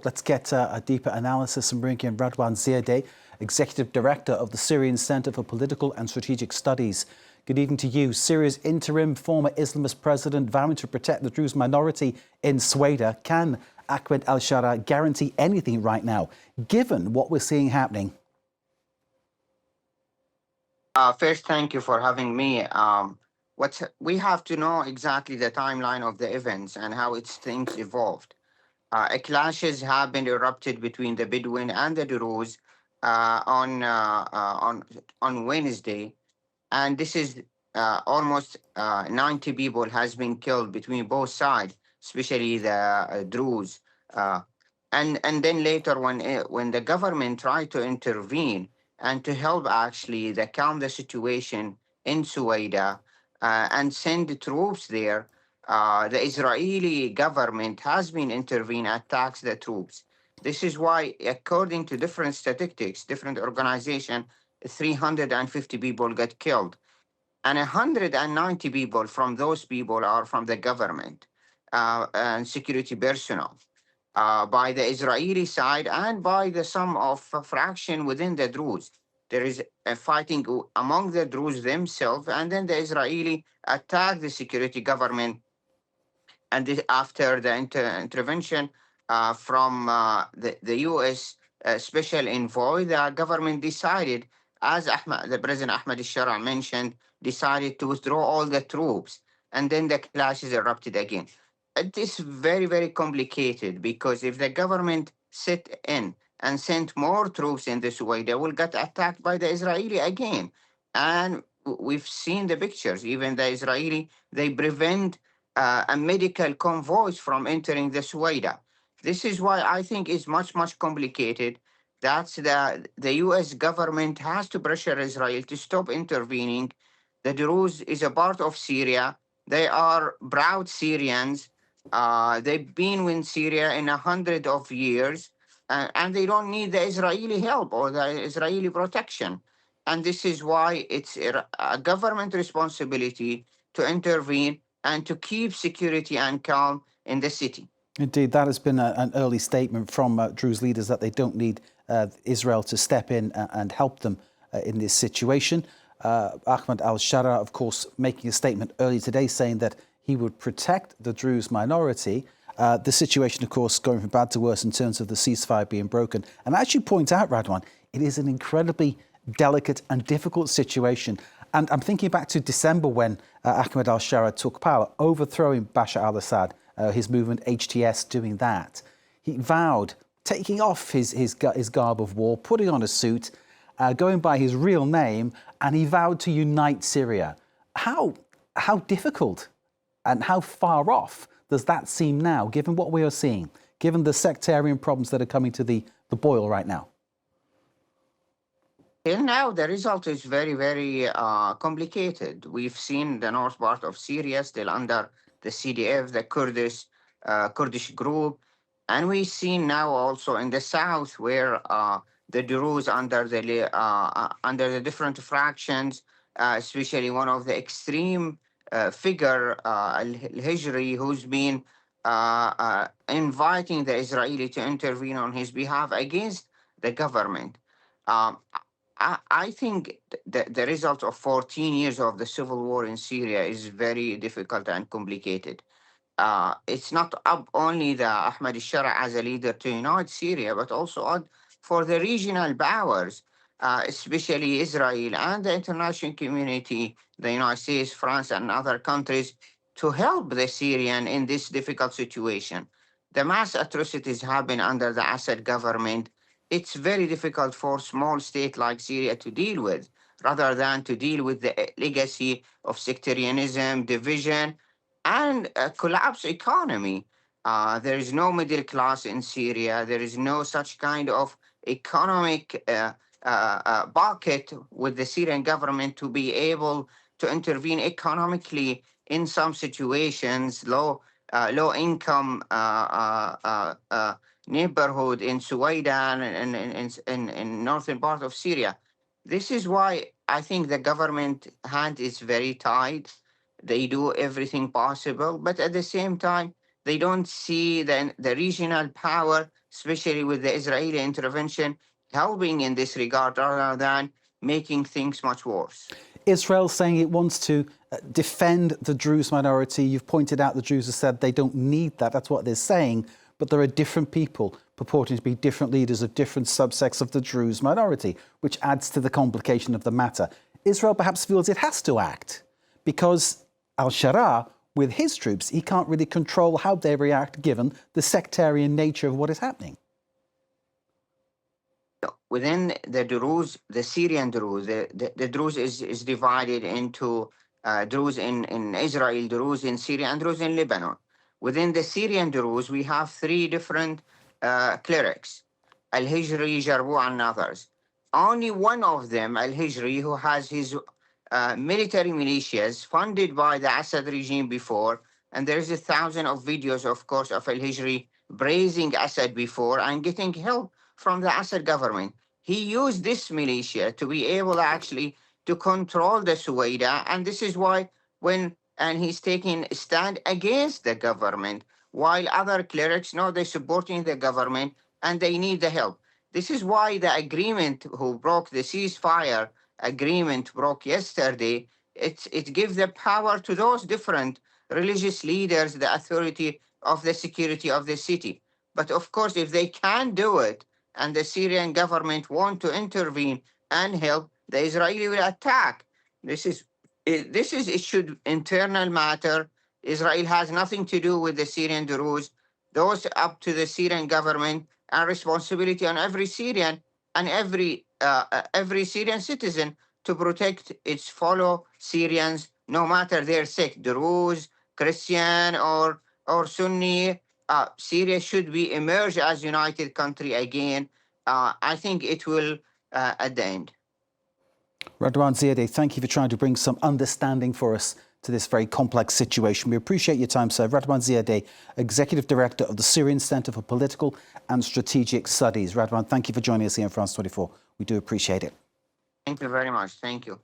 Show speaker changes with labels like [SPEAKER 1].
[SPEAKER 1] let's get a deeper analysis and bring in Radwan Ziadeh, Executive Director of the Syrian Centre for Political and Strategic Studies. Good evening to you. Syria's interim former Islamist president vowing to protect the Druze minority in Sweida. Can Ahmed al-Shara guarantee anything right now, given what we're seeing happening?
[SPEAKER 2] First, thank you for having me. We have to know exactly the timeline of the events and how things evolved. Clashes have been erupted between the Bedouin and the Druze on Wednesday, and this is almost 90 people has been killed between both sides, especially the Druze. And then later, when the government tried to intervene and to help actually calm the situation in Sweida and send the troops there, the Israeli government has been intervened, attacks the troops. This is why, according to different statistics, different organizations, 350 people get killed. And 190 people from those people are from the government and security personnel. By the Israeli side and by some of fraction within the Druze. There is a fighting among the Druze themselves, and then the Israeli attack the security government. And after the intervention from the U.S. Special Envoy, the government decided, as the President Ahmed al-Shara mentioned, decided to withdraw all the troops, and then the clashes erupted again. It is very, very complicated because if the government sit in and sent more troops in this way, they will get attacked by the Israeli again. And we've seen the pictures. Even the Israeli, they prevent a medical convoys from entering the Sweida. This is why I think it's much, much complicated. That's the U.S. government has to pressure Israel to stop intervening. The Druze is a part of Syria. They are proud Syrians. They've been in Syria in 100 of years, and they don't need the Israeli help or the Israeli protection. And this is why it's a government responsibility to intervene and to keep security and calm in the city.
[SPEAKER 1] Indeed, that has been an early statement from Druze leaders that they don't need Israel to step in and help them in this situation. Ahmed al-Shara, of course, making a statement earlier today saying that he would protect the Druze minority. The situation, of course, going from bad to worse in terms of the ceasefire being broken. And as you point out, Radwan, it is an incredibly delicate and difficult situation. And I'm thinking back to December when Ahmed al-Shara took power, overthrowing Bashar al-Assad, his movement HTS doing that. He vowed taking off his garb of war, putting on a suit, going by his real name, and he vowed to unite Syria. How difficult and how far off does that seem now, given what we are seeing, given the sectarian problems that are coming to the boil right now?
[SPEAKER 2] Till now, the result is very, very complicated. We've seen the north part of Syria still under the CDF, the Kurdish group. And we've seen now also in the south where the Druze under the different fractions, especially one of the extreme figure, Al-Hijri, who's been inviting the Israeli to intervene on his behalf against the government. I think the result of 14 years of the civil war in Syria is very difficult and complicated. It's not up only the Ahmed al-Shara as a leader to unite Syria, but also for the regional powers, especially Israel and the international community, the United States, France, and other countries, to help the Syrian in this difficult situation. The mass atrocities happen under the Assad government. It's very difficult for a small state like Syria to deal with, rather than to deal with the legacy of sectarianism, division, and a collapsed economy. There is no middle class in Syria. There is no such kind of economic bucket with the Syrian government to be able to intervene economically in some situations, low income neighborhood in Sweida and in northern part of Syria. This is why I think the government hand is very tight. They do everything possible, but at the same time, They don't see the regional power, especially with the Israeli intervention, helping in this regard rather than making things much worse.
[SPEAKER 1] Israel saying it wants to defend the Druze minority. You've pointed out the Druze have said they don't need that. That's what they're saying. But there are different people purporting to be different leaders of different subsects of the Druze minority, which adds to the complication of the matter. Israel perhaps feels it has to act because al-Shara, with his troops, he can't really control how they react given the sectarian nature of what is happening.
[SPEAKER 2] Within the Druze, the Syrian Druze, the Druze is divided into Druze in Israel, Druze in Syria, and Druze in Lebanon. Within the Syrian Druze, we have three different clerics, Al-Hijri, Jarbu, and others. Only one of them, Al-Hijri, who has his military militias funded by the Assad regime before, and there is 1,000 of videos, of course, of Al-Hijri praising Assad before and getting help from the Assad government. He used this militia to be able actually to control the Sweida, and this is why and he's taking a stand against the government, while other clerics know they're supporting the government and they need the help. This is why the agreement who broke the ceasefire agreement broke yesterday. It gives the power to those different religious leaders, the authority of the security of the city. But of course, if they can't do it and the Syrian government want to intervene and help, the Israeli will attack. It should internal matter. Israel has nothing to do with the Syrian Druze. Those up to the Syrian government and responsibility on every Syrian and every Syrian citizen to protect its fellow Syrians, no matter their sect, Druze, Christian, or Sunni. Syria should be emerge as united country again. I think it will at the end.
[SPEAKER 1] Radwan Ziadeh, thank you for trying to bring some understanding for us to this very complex situation. We appreciate your time, sir. Radwan Ziadeh, Executive Director of the Syrian Centre for Political and Strategic Studies. Radwan, thank you for joining us here on France 24. We do appreciate it.
[SPEAKER 2] Thank you very much. Thank you.